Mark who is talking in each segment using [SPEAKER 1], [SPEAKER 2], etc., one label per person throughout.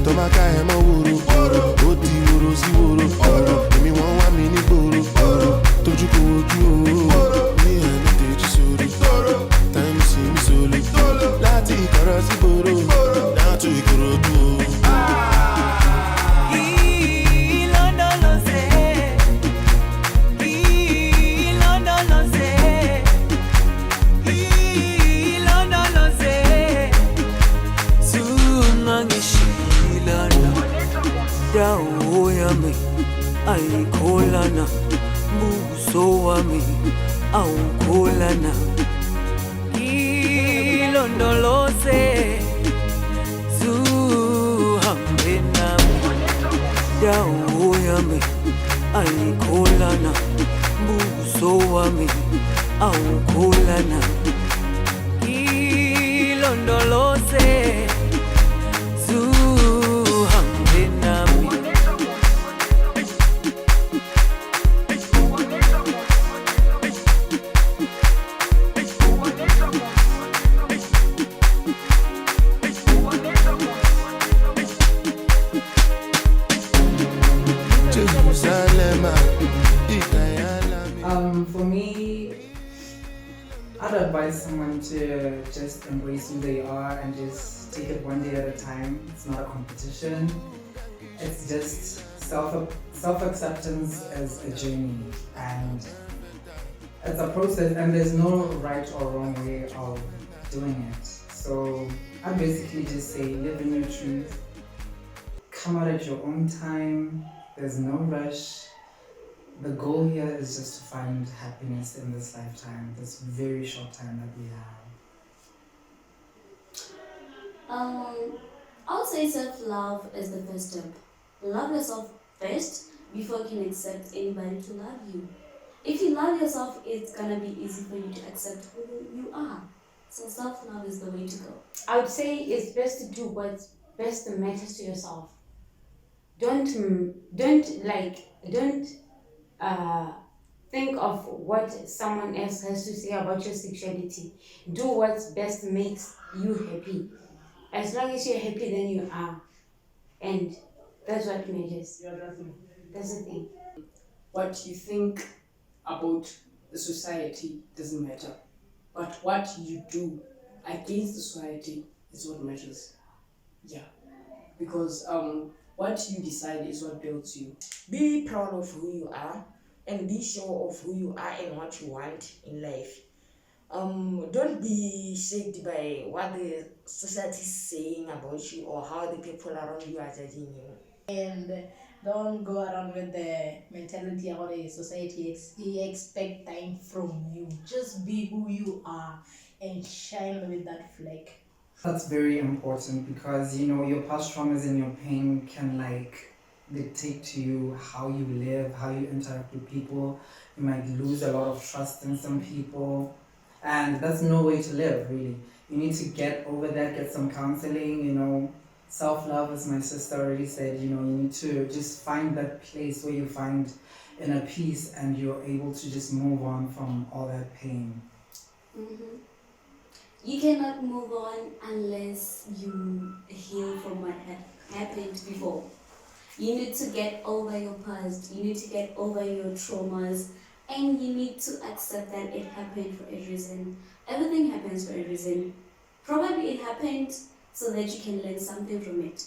[SPEAKER 1] Stomach I am a wuru. Oti wuru si wuru. Give me one me ni buru. Toju ko oju. Me and the teji suru. Time see me solo. Lati kara si buru. Now to Ikorodu.
[SPEAKER 2] Yami, ay kolana, buso wami, au kolana. Ilondolose, zuhambe nami. Dawo yami, ay kolana, buso wami, au kolana. Ilondolose.
[SPEAKER 3] For me, I'd advise someone to just embrace who they are and just take it one day at a time. It's not a competition. It's just self-acceptance as a journey, and it's a process, and there's no right or wrong way of doing it. So I basically just say live in your truth, come out at your own time. There's no rush. The goal here is just to find happiness in this lifetime, this very short time that we
[SPEAKER 4] have. I would say self-love is the first step. Love yourself first before you can accept anybody to love you. If you love yourself, it's gonna be easy for you to accept who you are. So self-love is the way to go.
[SPEAKER 5] I would say it's best to do what's best that matters to yourself. Don't think of what someone else has to say about your sexuality. Do what's best makes you happy. As long as you're happy, then you are. And that's what matters. That's the thing.
[SPEAKER 6] What you think about the society doesn't matter. But what you do against the society is what matters. Yeah. Because what you decide is what builds you.
[SPEAKER 7] Be proud of who you are and be sure of who you are and what you want in life. Don't be shaped by what the society is saying about you or how the people around you are judging you.
[SPEAKER 8] And don't go around with the mentality of the society expect time from you. Just be who you are and shine with that flag.
[SPEAKER 3] That's very important because, you know, your past traumas and your pain can dictate to you how you live, how you interact with people. You might lose a lot of trust in some people, and that's no way to live, really. You need to get over that, get some counseling, you know. Self-love, as my sister already said, you know, you need to just find that place where you find inner peace and you're able to just move on from all that pain.
[SPEAKER 4] Mm-hmm. You cannot move on unless you heal from what happened before. You need to get over your past, you need to get over your traumas, and you need to accept that it happened for a reason. Everything happens for a reason. Probably it happened so that you can learn something from it.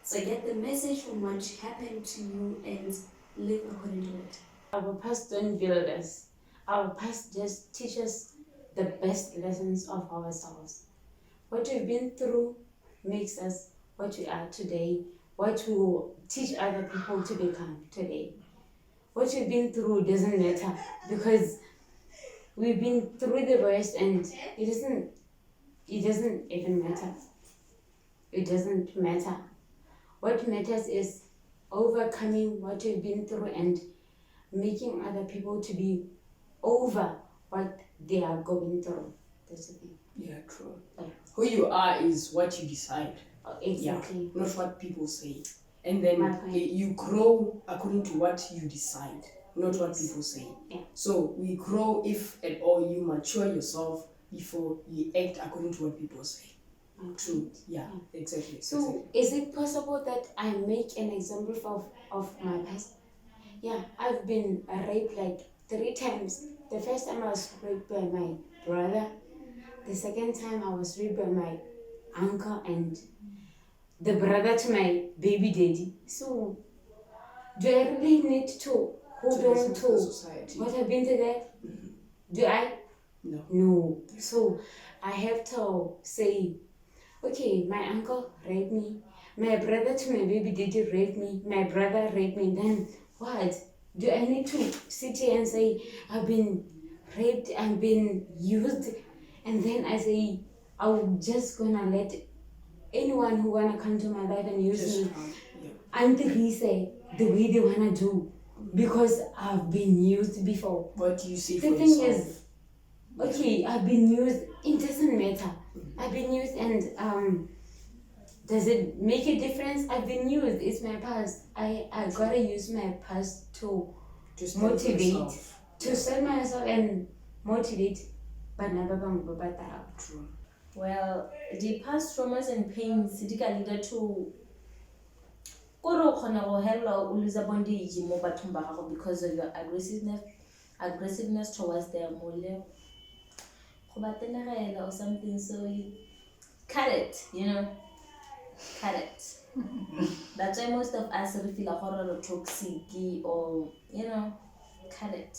[SPEAKER 4] So get the message from what happened to you and live according to it.
[SPEAKER 5] Our past don't build us. Our past just teaches the best lessons of ourselves. What we've been through makes us what we are today, what we will teach other people to become today. What we've been through doesn't matter because we've been through the worst and it doesn't even matter. It doesn't matter. What matters is overcoming what we've been through and making other people to be over what they are going through. That's the thing.
[SPEAKER 6] Yeah, true. Yeah. Who you are is what you decide.
[SPEAKER 5] Exactly.
[SPEAKER 6] Yeah, not what people say. And then you grow according to what you decide, not what people say.
[SPEAKER 5] Yeah.
[SPEAKER 6] So we grow if at all you mature yourself before you act according to what people say. True. Yeah. Exactly.
[SPEAKER 5] So is it possible that I make an example of my past? Yeah, I've been raped like 3 times. The first time I was raped by my brother. The second time I was raped by my uncle and the brother to my baby daddy. So do I really need to hold on
[SPEAKER 6] listen to the
[SPEAKER 5] to
[SPEAKER 6] society.
[SPEAKER 5] what I've been to that? Do I?
[SPEAKER 6] No.
[SPEAKER 5] No. So I have to say, okay, my uncle raped me, my brother to my baby daddy raped me, my brother raped me, then what? Do I need to sit here and say, I've been raped, I've been used, and then I say, I'm just gonna let anyone who wanna come to my life and use
[SPEAKER 6] Just
[SPEAKER 5] me
[SPEAKER 6] yeah.
[SPEAKER 5] until he say the way they wanna do, because I've been used before.
[SPEAKER 6] What do you see
[SPEAKER 5] The
[SPEAKER 6] for
[SPEAKER 5] thing
[SPEAKER 6] yourself?
[SPEAKER 5] is, okay, I've been used, it doesn't matter. I've been used and does it make a difference? I've been used, it's my past. I gotta use my past to
[SPEAKER 6] Just stand for
[SPEAKER 5] motivate,
[SPEAKER 6] yourself.
[SPEAKER 5] to stand myself and motivate. But never
[SPEAKER 6] True.
[SPEAKER 8] Well, the past traumas and pains di ka leader to kore o kgona go hella o lose bondage mo bathong ba gago because of your aggressiveness towards them or le go ba tenegela or something, so you cut it, cut it. That's why most of us we feel like toxic or cut it.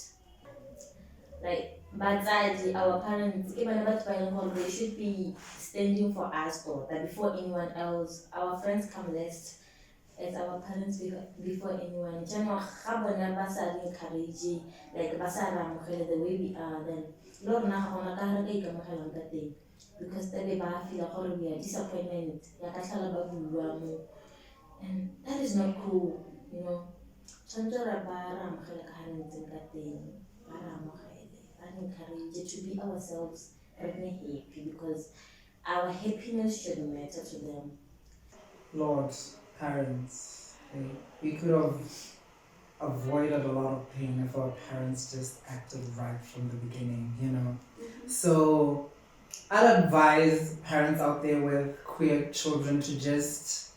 [SPEAKER 8] Like batsadi, our parents, even they should be standing for us or that before anyone else. Our friends come last as our parents before anyone. Encourage, like the way we are, then Lord because they feel like we are disappointment. And that is not cool, Tshwanetse re ba re amogele ka ga re ntseng ka teng, ba re amogele, ba re encourage to be ourselves, re nne happy because our happiness should matter to them.
[SPEAKER 3] Lord, parents, we could have avoided a lot of pain if our parents just acted right from the beginning. So I'd advise parents out there with queer children to just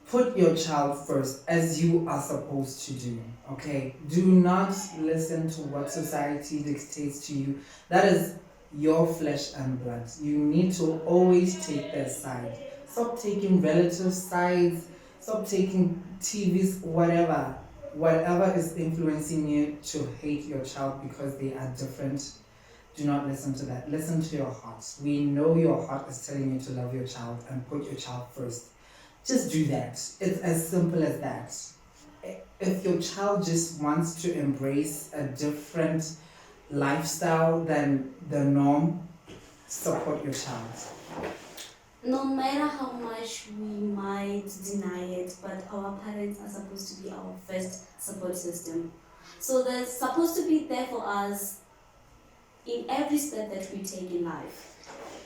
[SPEAKER 3] put your child first, as you are supposed to do, okay? Do not listen to what society dictates to you. That is your flesh and blood. You need to always take their side. Stop taking relative sides, stop taking TVs, whatever is influencing you to hate your child because they are different. Do not listen to that. Listen to your heart. We know your heart is telling you to love your child and put your child first. Just do that. It's as simple as that. If your child just wants to embrace a different lifestyle than the norm, support your child.
[SPEAKER 4] No matter how much we might deny it, but our parents are supposed to be our first support system. So they're supposed to be there for us in every step that we take in life.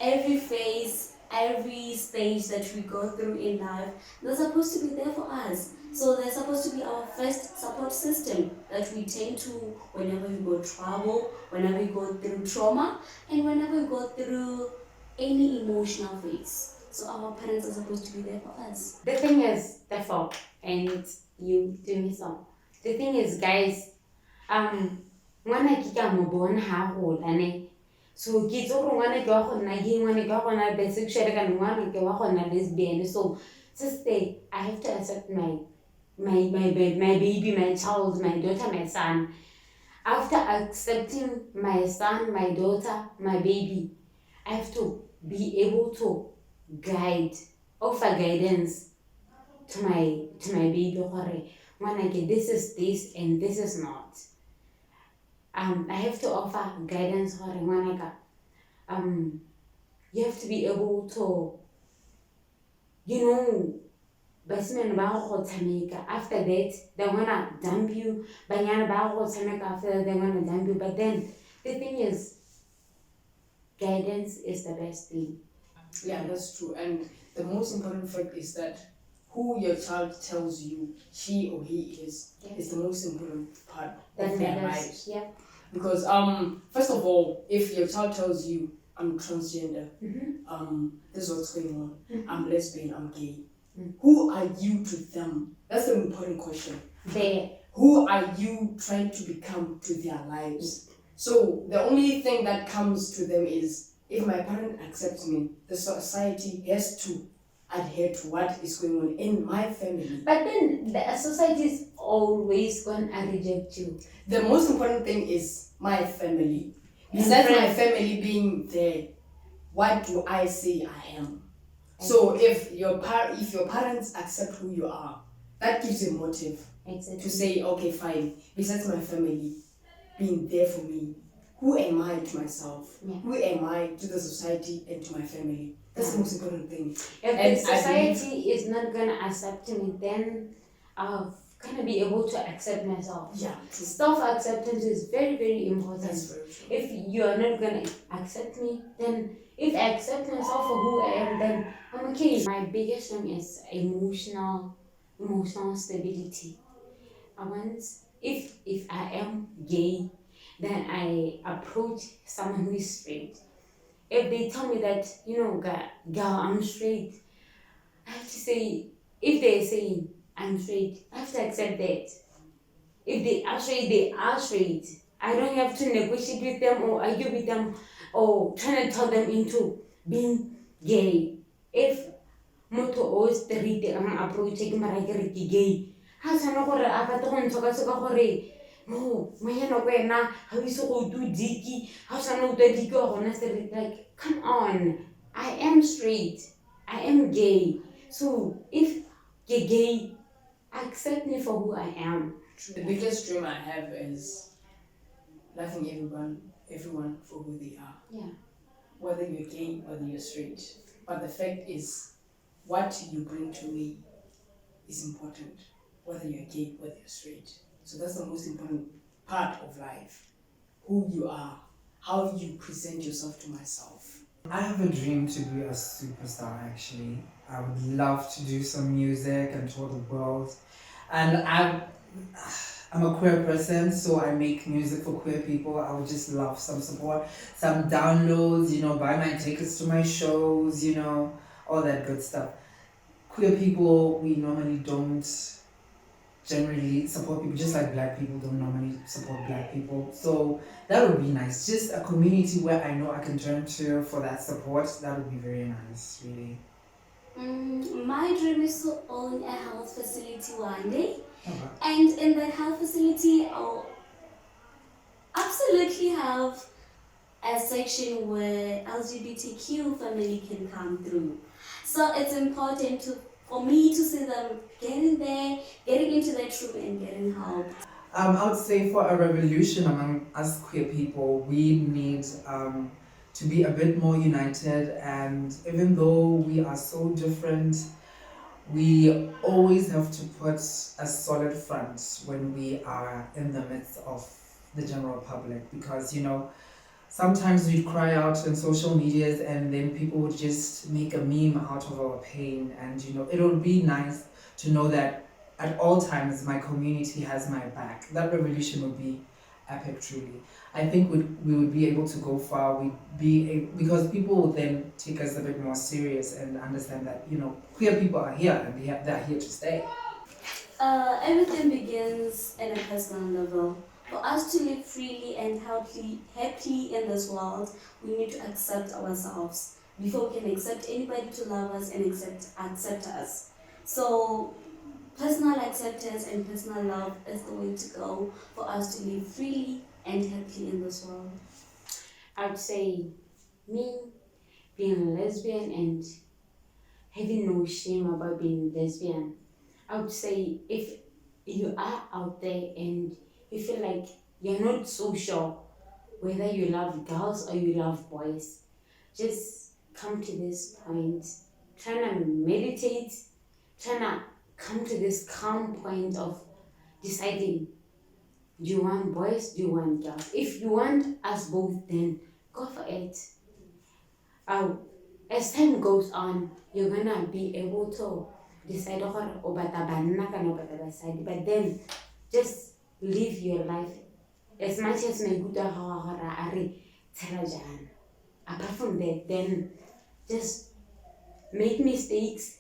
[SPEAKER 4] Every phase, every stage that we go through in life, they're supposed to be there for us. So they're supposed to be our first support system that we turn to whenever we go trouble, whenever we go through trauma, and whenever we go through any emotional phase. So our parents are supposed to be there for us.
[SPEAKER 5] The thing is, therefore, and you doing so. The thing is, guys, ngwana ke ka mo bona ha gola ne. So ke itse gore ngwana ke wa go nna gay, ngwana ke wa go nna bisexual, kana ngwana ke wa go nna lesbian. So sister, I have to accept my baby, my child, my daughter, my son. After accepting my son, my daughter, my baby, I have to be able to offer guidance to my baby. Okay, this is this and this is not. I have to offer guidance. You have to be able to, basimane ba go tshameka. After that, they wanna dump you. Banyana ba go tshameka. After that, they wanna dump you. But then the thing is, guidance is the best thing.
[SPEAKER 6] Yeah, that's true. And the most important fact is that who your child tells you she or he is the most important part of their lives.
[SPEAKER 5] Yeah.
[SPEAKER 6] Because first of all, if your child tells you I'm transgender. This is what's going on. I'm lesbian, I'm gay.
[SPEAKER 5] Mm.
[SPEAKER 6] Who are you to them? That's the important question.
[SPEAKER 5] There.
[SPEAKER 6] Who are you trying to become to their lives? So the only thing that comes to them is if my parent accepts me, the society has to adhere to what is going on in my family.
[SPEAKER 5] But then the society is always gonna reject you.
[SPEAKER 6] The most important thing is my family. Besides my family being there, what do I say I am? So if your parents accept who you are, that gives you a motive to say, okay, fine. Besides my family being there for me, who am I to myself?
[SPEAKER 5] Yeah.
[SPEAKER 6] Who am I to the society and to my family? That's the most important thing.
[SPEAKER 5] If the society is not gonna accept me, then I'll gonna be able to accept myself.
[SPEAKER 6] Yeah, true.
[SPEAKER 5] Self-acceptance is very, very important.
[SPEAKER 6] That's very true.
[SPEAKER 5] If you are not gonna accept me, then if I accept myself for who I am, then I'm okay. My biggest thing is emotional stability. I want, if I am gay, then I approach someone who is straight. If they tell me that, girl, I'm straight, I have to say, if they're saying I'm straight, I have to accept that. If they are straight, they are straight. I don't have to negotiate with them or argue with them or try to tell them into being gay. If motho o straight I'm approaching marake gay, ha sana gore a batla go ntshoka gore no, moyena wena ha o ise go do diki, ha sana o diki go gona straight. Like, come on, I am straight, I am gay. So if you're gay, accept me for who I am.
[SPEAKER 6] The biggest dream I have is loving everyone for who they are.
[SPEAKER 5] Yeah.
[SPEAKER 6] Whether you're gay, whether you're straight. But the fact is, what you bring to me is important. Whether you're gay, whether you're straight. So that's the most important part of life. Who you are, how you present yourself to myself.
[SPEAKER 3] I have a dream to be a superstar, actually. I would love to do some music and tour the world. And I'm a queer person, so I make music for queer people. I would just love some support, some downloads, buy my tickets to my shows, all that good stuff. Queer people, we normally don't generally support people, just like black people don't normally support black people. So that would be nice. Just a community where I know I can turn to for that support. That would be very nice, really.
[SPEAKER 4] My dream is to own a health facility one day.
[SPEAKER 3] Okay.
[SPEAKER 4] And in that health facility, I'll absolutely have a section where LGBTQ family can come through. So it's important for me to see them getting there, getting into that room and getting help.
[SPEAKER 3] I would say for a revolution among us queer people, we need to be a bit more united, and even though we are so different, we always have to put a solid front when we are in the midst of the general public, because sometimes we'd cry out on social medias and then people would just make a meme out of our pain, and it would be nice to know that at all times my community has my back. That revolution would be epic, truly. I think we would be able to go far. Because people would then take us a bit more serious and understand that queer people are here and they're here to stay.
[SPEAKER 4] Everything begins at a personal level. For us to live freely and happily in this world, we need to accept ourselves before we can accept anybody to love us and accept us. So personal acceptance and personal love is the way to go for us to live freely and happily in this world.
[SPEAKER 5] I would say me being lesbian and having no shame about being lesbian. I would say if you are out there and you feel like you're not so sure whether you love girls or you love boys, just come to this point, try to meditate, try to come to this calm point of deciding, do you want boys, do you want girls? If you want us both, then go for it. As time goes on, you're gonna be able to decide but then just live your life as much as my good are apart from that, then just make mistakes,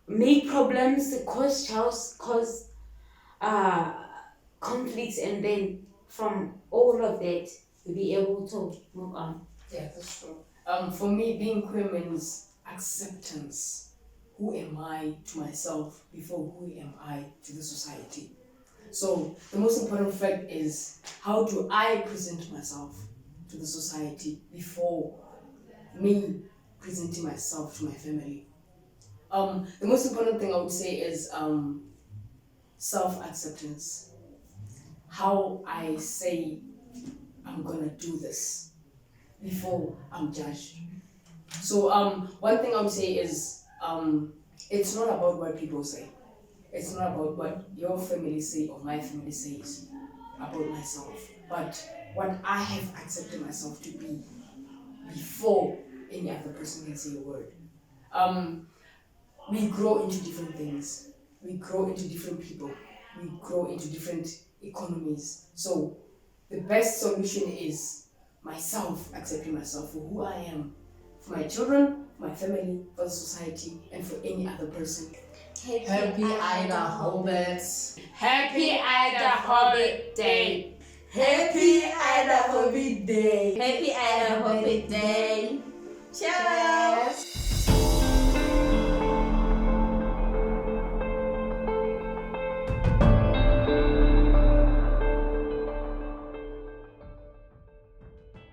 [SPEAKER 5] make problems, cause chaos, cause conflicts, and then from all of that, you'll be able to move on.
[SPEAKER 6] Yeah, that's true. For me, being queer means acceptance. Who am I to myself before who am I to the society? So the most important fact is, how do I present myself to the society before me presenting myself to my family? The most important thing I would say is self-acceptance. How I say I'm gonna do this before I'm judged. So one thing I would say is it's not about what people say. It's not about what your family say or my family says about myself, but what I have accepted myself to be before any other person can say a word. We grow into different things. We grow into different people. We grow into different economies. So the best solution is myself, accepting myself for who I am, for my children, my family, for the society, and for any other person.
[SPEAKER 3] Happy IDAHOBIT.
[SPEAKER 5] Happy IDAHOBIT Day!
[SPEAKER 7] Happy IDAHOBIT Day!
[SPEAKER 8] Happy IDAHOBIT Day!
[SPEAKER 7] Cheers!